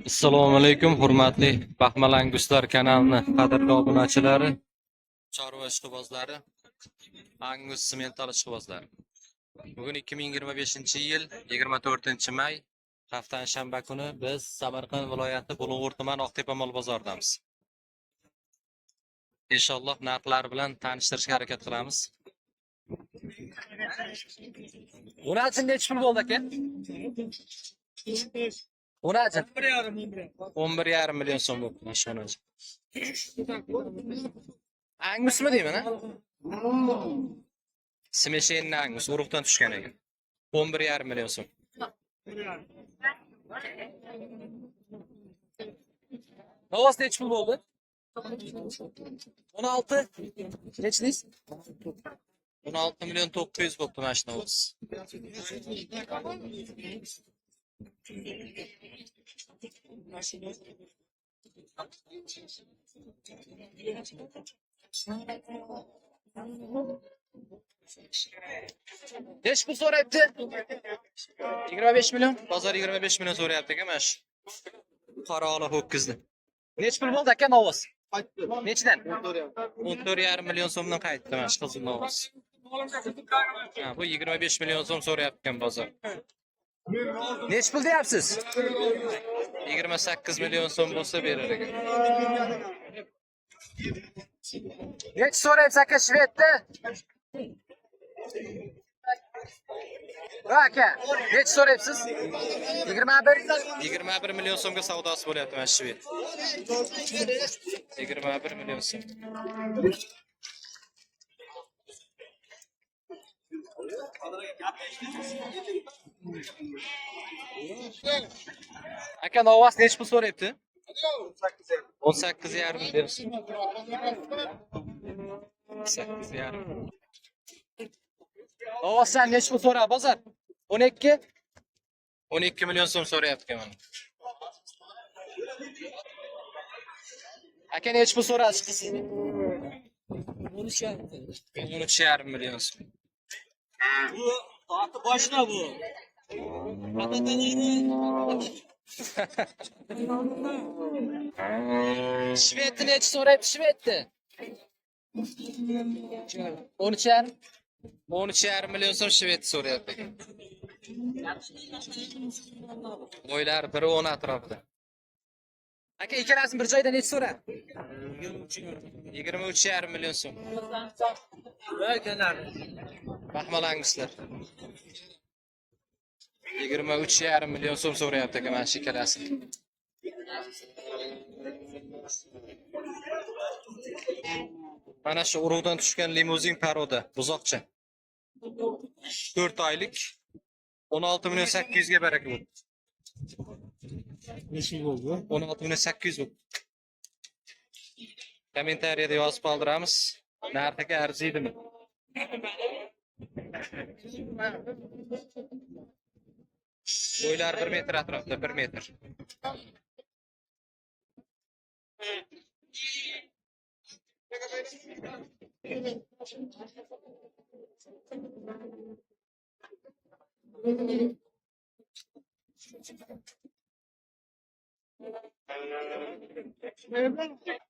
Assalomu alaykum, hurmatli Baxmalanguslar kanalini qadrli obunachilari, chorva ishqibozlari, Angus semental ishqibozlari. Bugun 2025-yil 24-may, haftaning shanba kuni biz Samarqand viloyati Bulung'ur tuman Oqtepa mol bozoridamiz. Inshaalloh narxlar bilan tanishtirishga harakat qilamiz. Unachun necha pul bo'ldi aka? Unachun 11,5 million so'm bo'ldi mashina. Angusmi deyman, ha? Smeshenni Angus urug'dan tushgan ekan. 11,5 million so'm. Havas necha pul bo'ldi? 16. Nechdingiz? 16 million 900 bo'ldi mashina o'z. Necha pul so'rayapti? 25 million. Bozor 25 million so'rayapti aka mana shu. Qora ola ho'kizni. Necha pul bo'ldi aka novoz? Nechidan? 14,5 million so'mdan qaytdi mana shu qizil novoz. Ha, bu 25 million so'm so'rayapti bozor. Necha pul deyapsiz? 28 million so'm bo'lsa berar ekan. Necha so'rayapsiz aka shvedda? Aka, necha so'rayapsiz? 21 million so'mga savdosi bo'lyapti mana shved. 21 million so'm. Aka novas necha pul so'rayapti? 18,5 million so'm. 18,5. Novasdan necha pul so'rab bozor? 12. 12 million so'm so'rayapti mana. Aka necha pul so'rasiz qiz? 13,5 million so'm. Bu tatı başına bu. Shvedni necha so'rayapti shvedni? 13,5. 13,5 million so'm shved so'rayapti. Boylar biri 10 atrofida. Aka ikkalasini bir joyda necha so'ra? 23,5 million so'm. Baxmalanguslar. 23,5 million so'm so'rayapti aka mana shu ikkalasini. Mana shu urug'dan tushgan limuzin paroda, buzoqcha. 4 oylik 16 million 800 ga baraka bo'ldi. Neçin oldu? 16 million 800 bo'ldi. Kommentariyada yozib qoldiramiz. Narxiga arziydimi? Bo'ylar 1 metr atrofida, 1 metr.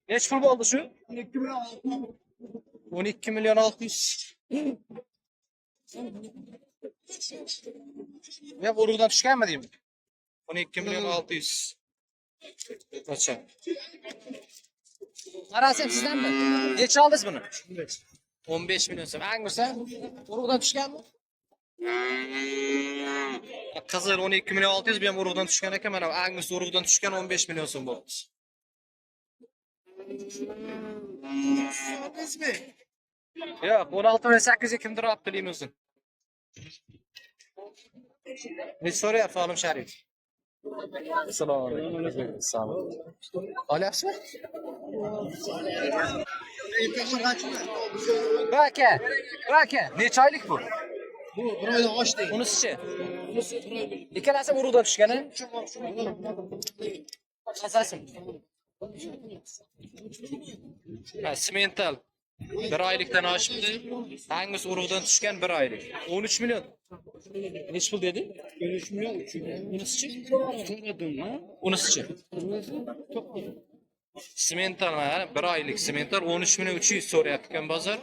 Neç pul oldu şu? 12 milyon 600. Ya urug'dan tushgan mi deyman? 12 milyon 600. Kaça? Qarasam sizdanmi? Necha oldingiz buni? 15 milyon so'm. Angus ha? Urug'dan tushganmi? Qizil 12 milyon 600, bu ham urug'dan tushgan ekan. Mana Angus urug'dan tushgan 15 milyon so'm bo'ldi. Yo'q, 16 milyon 800 ga kimdir olibdi limuzin. Necha so'rayapti olim Sharif? Assalomu alaykum. Sog'lik. Olyapsizmi? Aka, aka, necha oylik bu? Bu bir oyda osh değil. Unisichi? Ikkalasi urug'dan tushgani? Asasi. Ha, semental. Bir aylıktan aşıptı. Hangisi urug'dan tushgan 1 aylık. 13 milyon. Neç pul dedi? 13 milyon uçuyor. Unisichi? So'radim ha. Unisichi? Semental ha, 1 aylık semental 13 milyon 300 so'rayapti ekan bozor.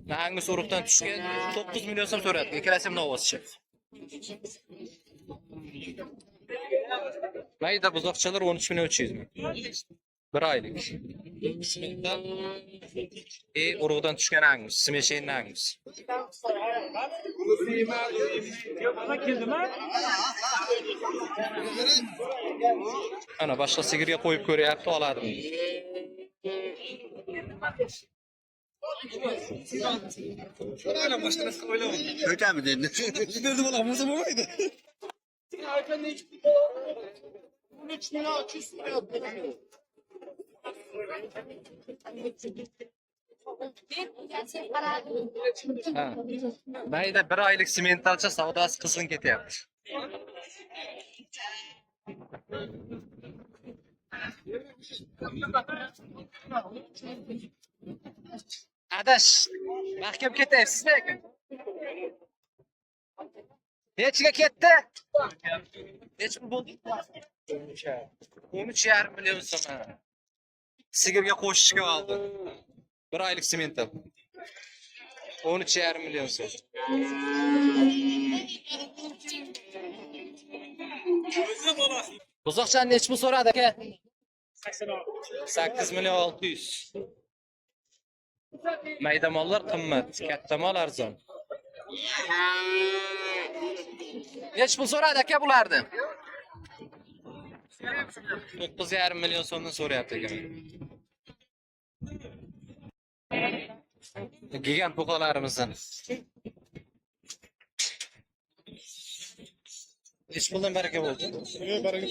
Hangisi urug'dan tushgan 9 milyon so'm so'rayapti. Ikkalasi ham novvoschi. Mayda buzoqchalar 13 milyon 300 mi? 1 aylık. Semental urug'dan tushgan hangus, smesheyn hangus. Ana boshqa sigirga qo'yib ko'ryapti, oladim. Öyle mi dedin? Giderdim valla bu zaman mıydı? 13 milyon 300 milyon. Ha. Mayda 1 aylık sementalcha savdosi qizg'in ketyapti. Adash, mahkam ketyapsiz lekin. Nechiga ketdi? Nech pul bo'ldi? 13,5 million so'm. Sigirga qo'shishga oldi. 1 aylık semental. 13,5 million so'm. Buzoqchani nech pul so'radi aka? 8 milyon 600. Mayda mollar qimmat, katta mol arzon. Nech pul so'radi aka bularni? 9,5 million so'mdan so'rayapti ekan. Gigant buqalarimizdan. Nech puldan baraka bo'ldi? Baraka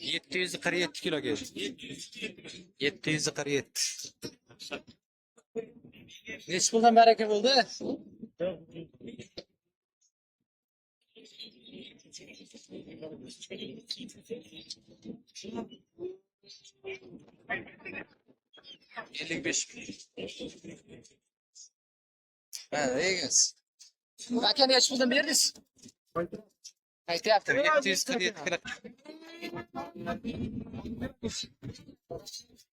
747 kilo geldi. 747. Nech puldan baraka bo'ldi? Ellik beş. Ha, egas. Aka nech puldan berdingiz? Aytyaptim, 747 kilo.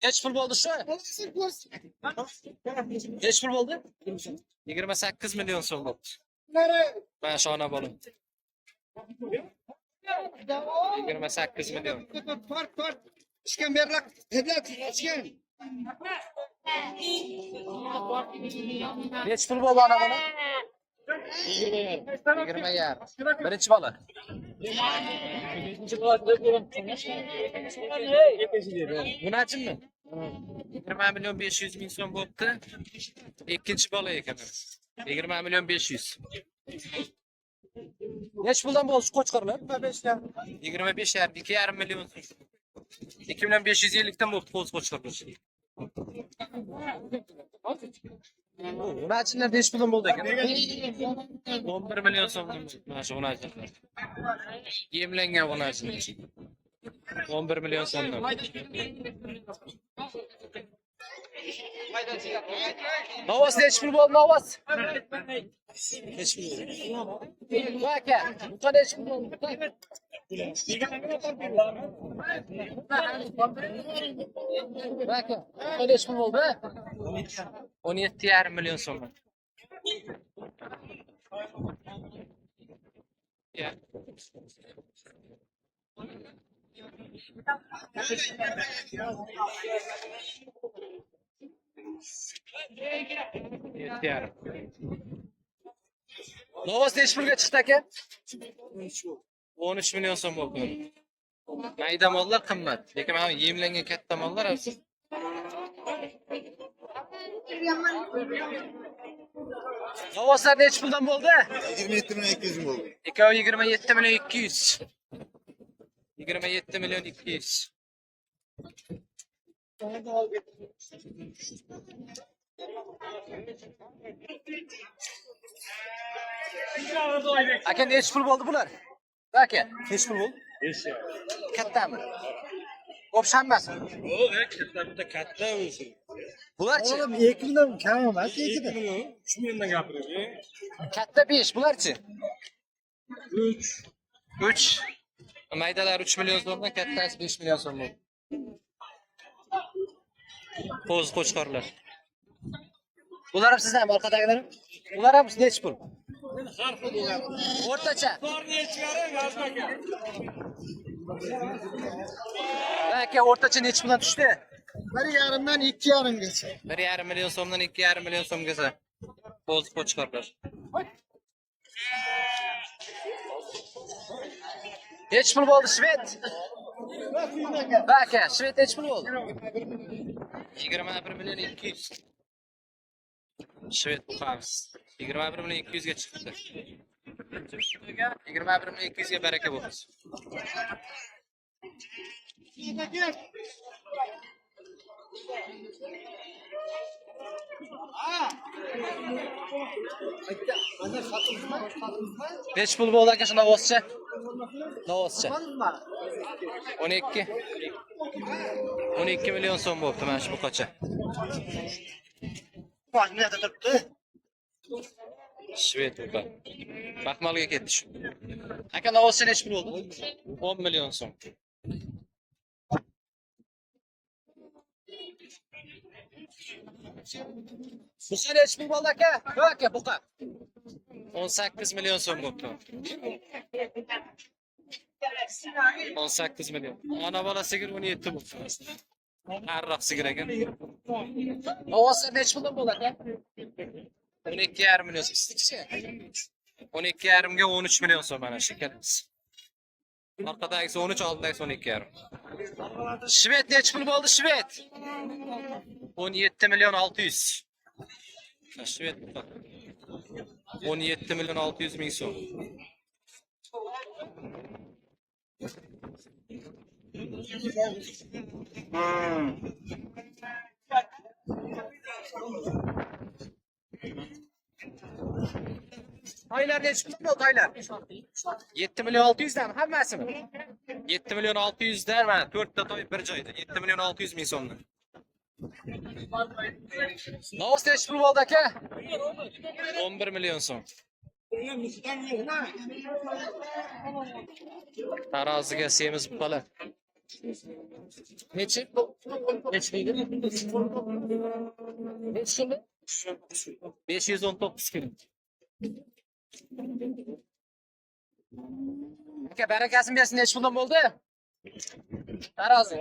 Nech pul bo'ldi shu? Nech pul bo'ldi? 28 million so'm bo'ldi. Mana shu ona bolam. 28 million. Part. İşken berlak. Heblat. İşken. Nech pul bo'ldi ona bola? 20 yar. Birinchi bola. Bunachimi? 20 milyon 500 ming so'm bo'pti. Ikkinchi bola ekan. 20 milyon 500. Nech puldan bo'ldi qo'chqorlar? 25 yar, 2,5 milyon so'm. 2 milyon 550 dan bo'pti qo'chqorlar. Bunachimlar nech puldan bo'ldi ekan? 11 milyon so'mdan bo'ldi. Mana shu bunachimlar. Yemlangan bunachimlar. 11 milyon so'mdan. Novos nech pul bo'ldi novos? Nech pul bo'ldi? Aka, bu nech pul bo'ldi? Aka, bu nech pul bo'ldi? 17,5 milyon so'm. Ya. Yeter. Novos nech pulga chiqdi aka? 13 milyon so'm bo'ldi. Mayda mollar qimmat, lekin mana yemlangan katta mollar arzon. Novoslar nech puldan bo'ldi? 27 milyon 200 oldu. Ikkovi 27 milyon 200. 27 milyon 200. Aka nech pul bo'ldi bular? Aka, nech pul bo'ldi? kattami? Ko'p hammasi. Bitta katta o'zi. Bularchi? Oğlum 2 milyon kam emas, 2 2 de. million 3 milliondan gapiryapman. Katta 5, bularchi? 3. 3. Maydalar 3 million so'mdan, kattasi 5 million so'm bo'ldi. Qo'z qo'chqorlar. Bular ham sizdan orqadagilar? Ular ham necha pul? Har xil bo'ladi. O'rtacha. Borni chiqaring, G'azib aka. Aka o'rtacha necha puldan tushdi? 1,5dan 2,5gacha. 1,5 million so'mdan 2,5 million so'mgacha. Qo'z qo'chqorlar. Necha pul bo'ldi shved? Aka, shved necha pul bo'ldi? 21 million 200. Shved qamiz. 21 million 200 ga chiqdi. 21 million 200 ga baraka bo'lsin. Necha pul bo'ldi aka shuna novoscha? Novoscha. 12. 12 million so'm bo'libdi mana shu buqacha. Bak ne de tuttu. Shved buqa. Baxmalga ketdi shu. Aka novoscha necha pul bo'ldi? 10 million so'm. Buqa necha pul bo'ldi aka? Aka buqa. 18 million so'm bo'libdi. 18 million. Ana bola sigir 17 bo'libdi. Harroq sigir ekan. Novoscha necha puldan bo'ladi aka? 12,5 million so'm. 12,5 ga 13 million so'm mana shu kalasi. Orqadagisi 13, oldidagisi 12,5. Shved necha pul bo'ldi shved? 17 million 600. Shved 17 million 600 ming so'm. Toylar necha pul bo'ldi toylar? 7 million 600 dan hammasimi? 7 million 600 dan mana 4 ta toy bir joyda 7 million 600 ming so'mdan. Novos necha pul bo'ldi aka? 11 million so'm. Taroziga semiz buqalar. Nechi? Nechi deydi? Nechi kilo? 519 kilo. Aka barakasini bersin, nechi puldan bo'ldi? Tarozi.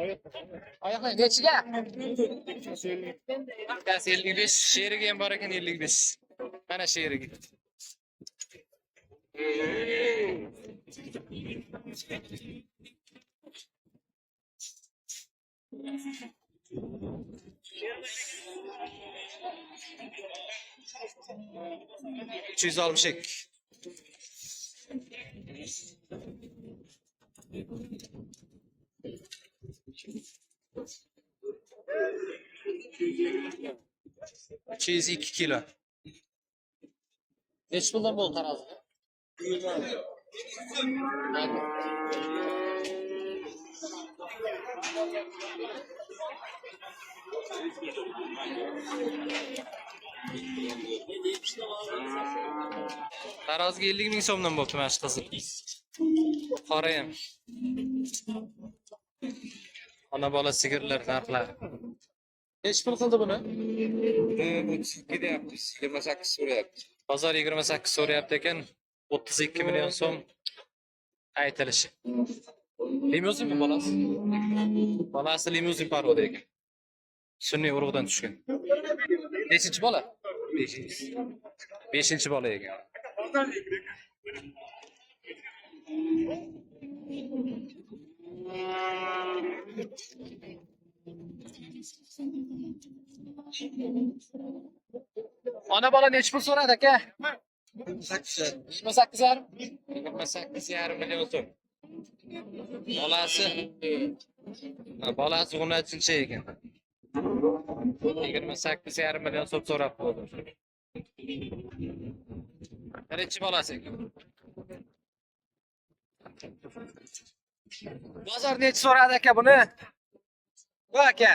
Oyoqlar nechiga? Barakasi 55, sherigi ham bor ekan 55. Mana sherigi. Üç yüz almış ek. Üç yüz 2 kilo. Neç puldan bol tarazı? Hadi. Taroziga 50 ming so'mdan bo'pti mana shu qiziq. Qora ham. Ona bola sigirlar narxlari. Nechi pul qildi buni? 32 deyapti, 28 so'rayapti. Bozor 28 so'rayapti ekan, 32 million so'm aytilishi. Limuzin mi bolasi? Bolasi limuzin paroda ekan. Sunniy urug'dan tushgan. Nechinchi bola? 5. 5 bola ekan. Ona bola nechi pul so'radi aka? 28,5. 28,5 million so'm. Bolasi 13 ekan. 28,5 million so'm so'rab qo'ydi. Birinchi bolasi ekan. Bozor necha so'radi aka buni? Bu aka.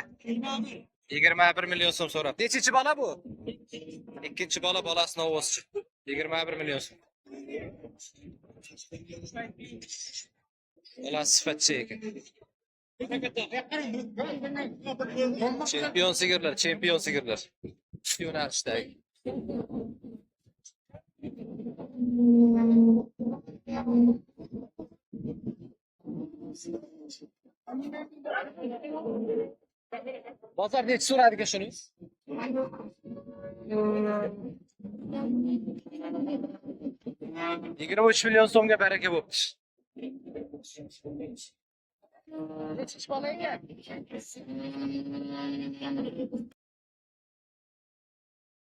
21 million so'm so'rab. Nechinchi bola bu? Ikkinchi bola, bolasini ovozchi. 21 million so'm. Bola sifatchi ekan. Chempion sigirlar, chempion sigirlar. Yo'nalishdagi. Bozor necha so'radi aka shuni? 23 million so'mga baraka bo'pti. Nechinchi bola ekan?